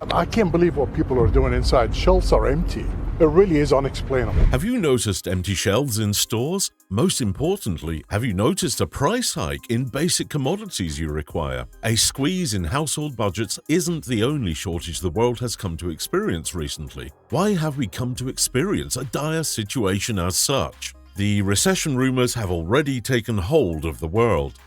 I can't believe what people are doing inside. Shelves are empty. It really is unexplainable. Have you noticed empty shelves in stores? Most importantly, have you noticed a price hike in basic commodities you require? A squeeze in household budgets isn't the only shortage the world has come to experience recently. Why have we come to experience a dire situation as such? The recession rumors have already taken hold of the world.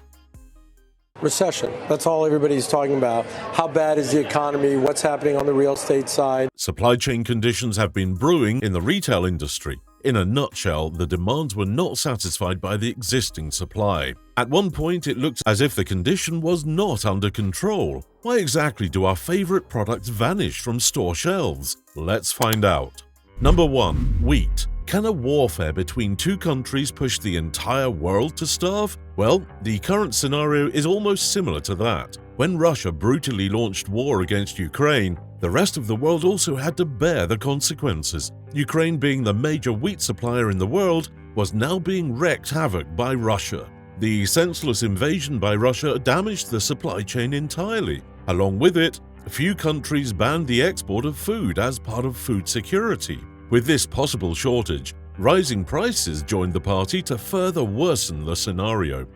Recession. That's all everybody's talking about. How bad is the economy? What's happening on the real estate side? Supply chain conditions have been brewing in the retail industry. In a nutshell, the demands were not satisfied by the existing supply. At one point, it looked as if the condition was not under control. Why exactly do our favorite products vanish from store shelves? Let's find out. Number 1. Wheat. Can a warfare between two countries push the entire world to starve? Well, the current scenario is almost similar to that. When Russia brutally launched war against Ukraine, the rest of the world also had to bear the consequences. Ukraine, being the major wheat supplier in the world, was now being wreaked havoc by Russia. The senseless invasion by Russia damaged the supply chain entirely. Along with it, a few countries banned the export of food as part of food security. With this possible shortage, rising prices joined the party to further worsen the scenario.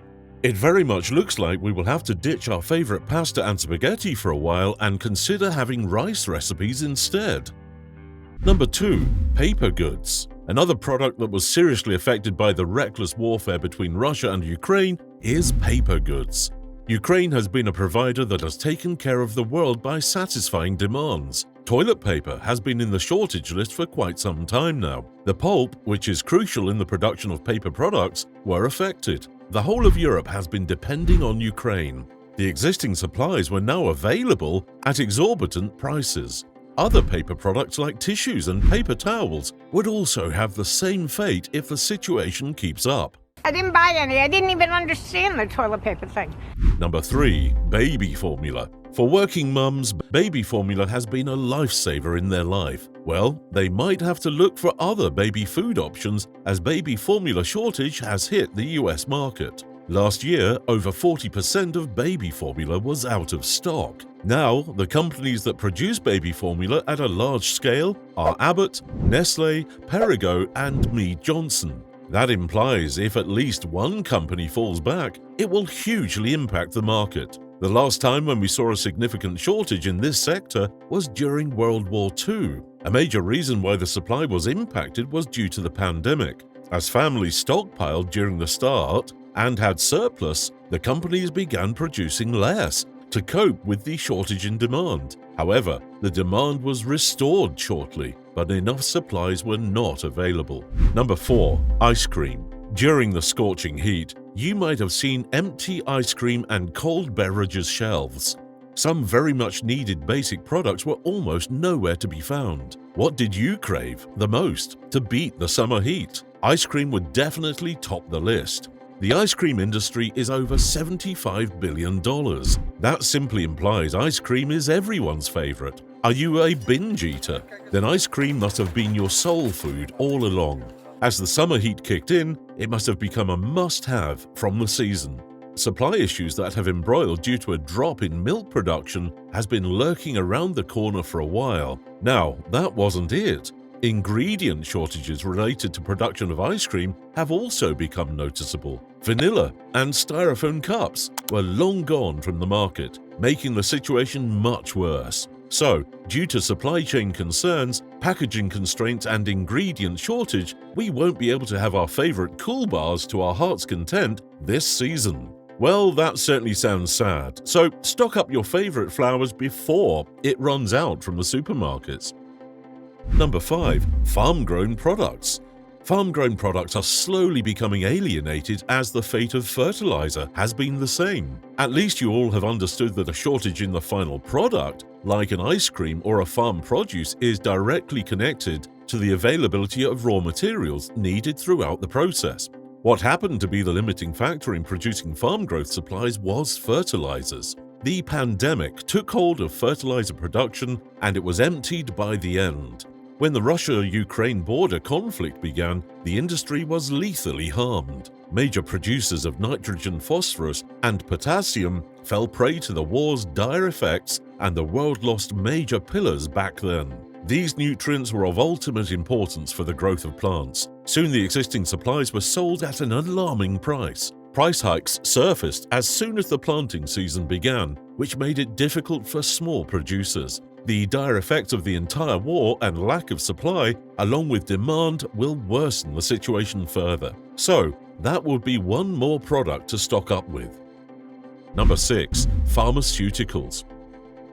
It very much looks like we will have to ditch our favorite pasta and spaghetti for a while and consider having rice recipes instead. Number 2. Paper goods. Another product that was seriously affected by the reckless warfare between Russia and Ukraine is paper goods. Ukraine has been a provider that has taken care of the world by satisfying demands. Toilet paper has been in the shortage list for quite some time now. The pulp, which is crucial in the production of paper products, were affected. The whole of Europe has been depending on Ukraine. The existing supplies were now available at exorbitant prices. Other paper products like tissues and paper towels would also have the same fate if the situation keeps up. I didn't buy any. I didn't even understand the toilet paper thing. Number 3. Baby formula. For working mums, baby formula has been a lifesaver in their life. Well, they might have to look for other baby food options as baby formula shortage has hit the US market. Last year, over 40% of baby formula was out of stock. Now, the companies that produce baby formula at a large scale are Abbott, Nestle, Perrigo, and Mead Johnson. That implies if at least one company falls back, it will hugely impact the market. The last time when we saw a significant shortage in this sector was during World War II. A major reason why the supply was impacted was due to the pandemic. As families stockpiled during the start and had surplus, the companies began producing less to cope with the shortage in demand. However, the demand was restored shortly, but enough supplies were not available. Number 4. Ice cream. During the scorching heat, you might have seen empty ice cream and cold beverages shelves. Some very much needed basic products were almost nowhere to be found. What did you crave the most to beat the summer heat? Ice cream would definitely top the list. The ice cream industry is over $75 billion. That simply implies ice cream is everyone's favorite. Are you a binge eater? Then ice cream must have been your soul food all along. As the summer heat kicked in, it must have become a must-have from the season. Supply issues that have embroiled due to a drop in milk production has been lurking around the corner for a while. Now, that wasn't it. Ingredient shortages related to production of ice cream have also become noticeable. Vanilla and styrofoam cups were long gone from the market, making the situation much worse. So, due to supply chain concerns, packaging constraints and ingredient shortage, we won't be able to have our favorite cool bars to our heart's content this season. Well, that certainly sounds sad. So, stock up your favorite flowers before it runs out from the supermarkets. Number 5. Farm-grown products. Farm-grown products are slowly becoming alienated as the fate of fertilizer has been the same. At least you all have understood that a shortage in the final product, like an ice cream or a farm produce, is directly connected to the availability of raw materials needed throughout the process. What happened to be the limiting factor in producing farm growth supplies was fertilizers. The pandemic took hold of fertilizer production and it was emptied by the end. When the Russia-Ukraine border conflict began, the industry was lethally harmed. Major producers of nitrogen, phosphorus, and potassium fell prey to the war's dire effects and the world lost major pillars back then. These nutrients were of ultimate importance for the growth of plants. Soon the existing supplies were sold at an alarming price. Price hikes surfaced as soon as the planting season began, which made it difficult for small producers. The dire effects of the entire war and lack of supply, along with demand, will worsen the situation further. So, that would be one more product to stock up with. Number 6. Pharmaceuticals.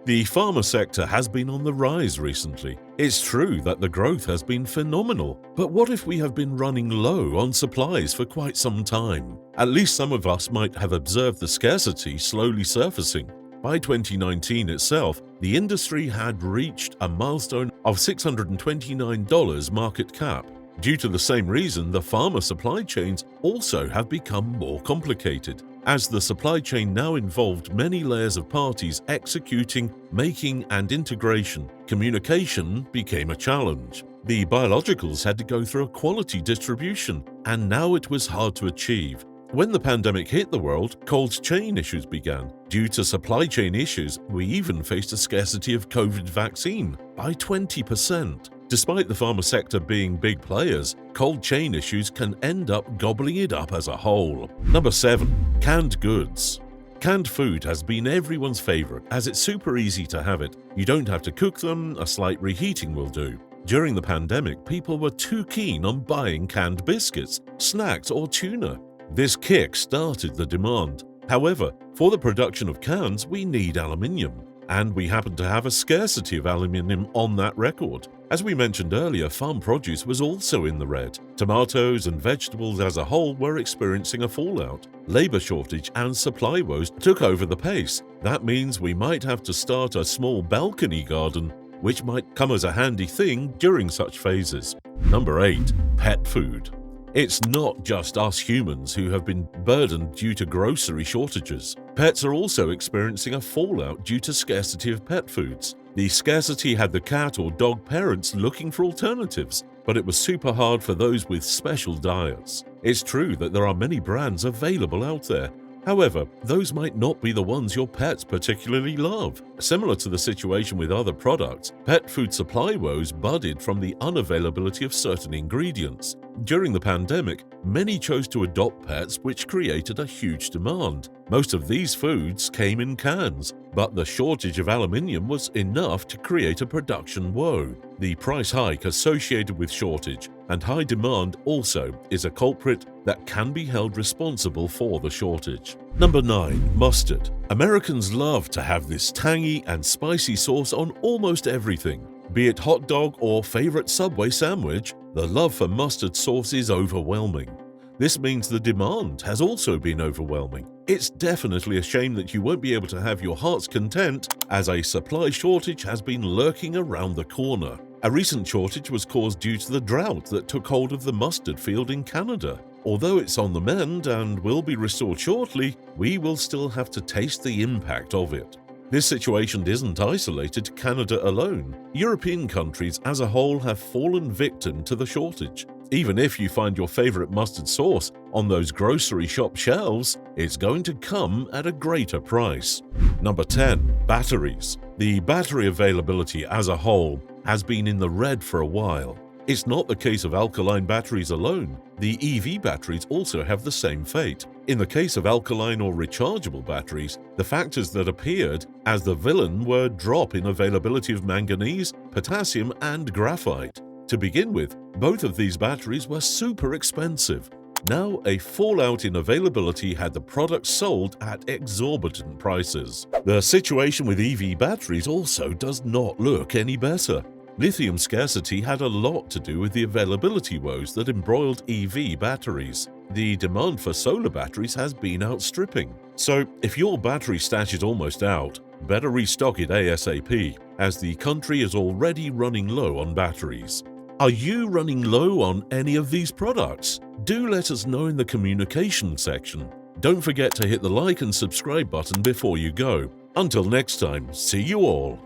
The pharma sector has been on the rise recently. It's true that the growth has been phenomenal, but what if we have been running low on supplies for quite some time? At least some of us might have observed the scarcity slowly surfacing. By 2019 itself, the industry had reached a milestone of $629 market cap. Due to the same reason, the pharma supply chains also have become more complicated, as the supply chain now involved many layers of parties executing, making, and integration. Communication became a challenge. The biologicals had to go through a quality distribution, and now it was hard to achieve. When the pandemic hit the world, cold chain issues began. Due to supply chain issues, we even faced a scarcity of COVID vaccine by 20%. Despite the pharma sector being big players, cold chain issues can end up gobbling it up as a whole. Number 7. Canned goods. Canned food has been everyone's favorite as it's super easy to have it. You don't have to cook them, a slight reheating will do. During the pandemic, people were too keen on buying canned biscuits, snacks, or tuna. This kick started the demand. However, for the production of cans, we need aluminium, and we happen to have a scarcity of aluminium on that record. As we mentioned earlier, farm produce was also in the red. Tomatoes and vegetables as a whole were experiencing a fallout. Labor shortage and supply woes took over the pace. That means we might have to start a small balcony garden, which might come as a handy thing during such phases. Number 8. Pet food. It's not just us humans who have been burdened due to grocery shortages. Pets are also experiencing a fallout due to scarcity of pet foods. The scarcity had the cat or dog parents looking for alternatives, but it was super hard for those with special diets. It's true that there are many brands available out there. However, those might not be the ones your pets particularly love. Similar to the situation with other products, pet food supply woes budded from the unavailability of certain ingredients. During the pandemic, many chose to adopt pets, which created a huge demand. Most of these foods came in cans, but the shortage of aluminium was enough to create a production woe. The price hike associated with shortage and high demand also is a culprit that can be held responsible for the shortage. Number 9. Mustard. Americans love to have this tangy and spicy sauce on almost everything. Be it hot dog or favorite Subway sandwich, the love for mustard sauce is overwhelming. This means the demand has also been overwhelming. It's definitely a shame that you won't be able to have your heart's content, as a supply shortage has been lurking around the corner. A recent shortage was caused due to the drought that took hold of the mustard field in Canada. Although it's on the mend and will be restored shortly, we will still have to taste the impact of it. This situation isn't isolated to Canada alone. European countries as a whole have fallen victim to the shortage. Even if you find your favorite mustard sauce on those grocery shop shelves, it's going to come at a greater price. Number 10. Batteries. The battery availability as a whole has been in the red for a while. It's not the case of alkaline batteries alone. The EV batteries also have the same fate. In the case of alkaline or rechargeable batteries, the factors that appeared as the villain were drop in availability of manganese, potassium, and graphite. To begin with, both of these batteries were super expensive. Now, a fallout in availability had the products sold at exorbitant prices. The situation with EV batteries also does not look any better. Lithium scarcity had a lot to do with the availability woes that embroiled EV batteries. The demand for solar batteries has been outstripping. So, if your battery stash is almost out, better restock it ASAP, as the country is already running low on batteries. Are you running low on any of these products? Do let us know in the communication section. Don't forget to hit the like and subscribe button before you go. Until next time, see you all.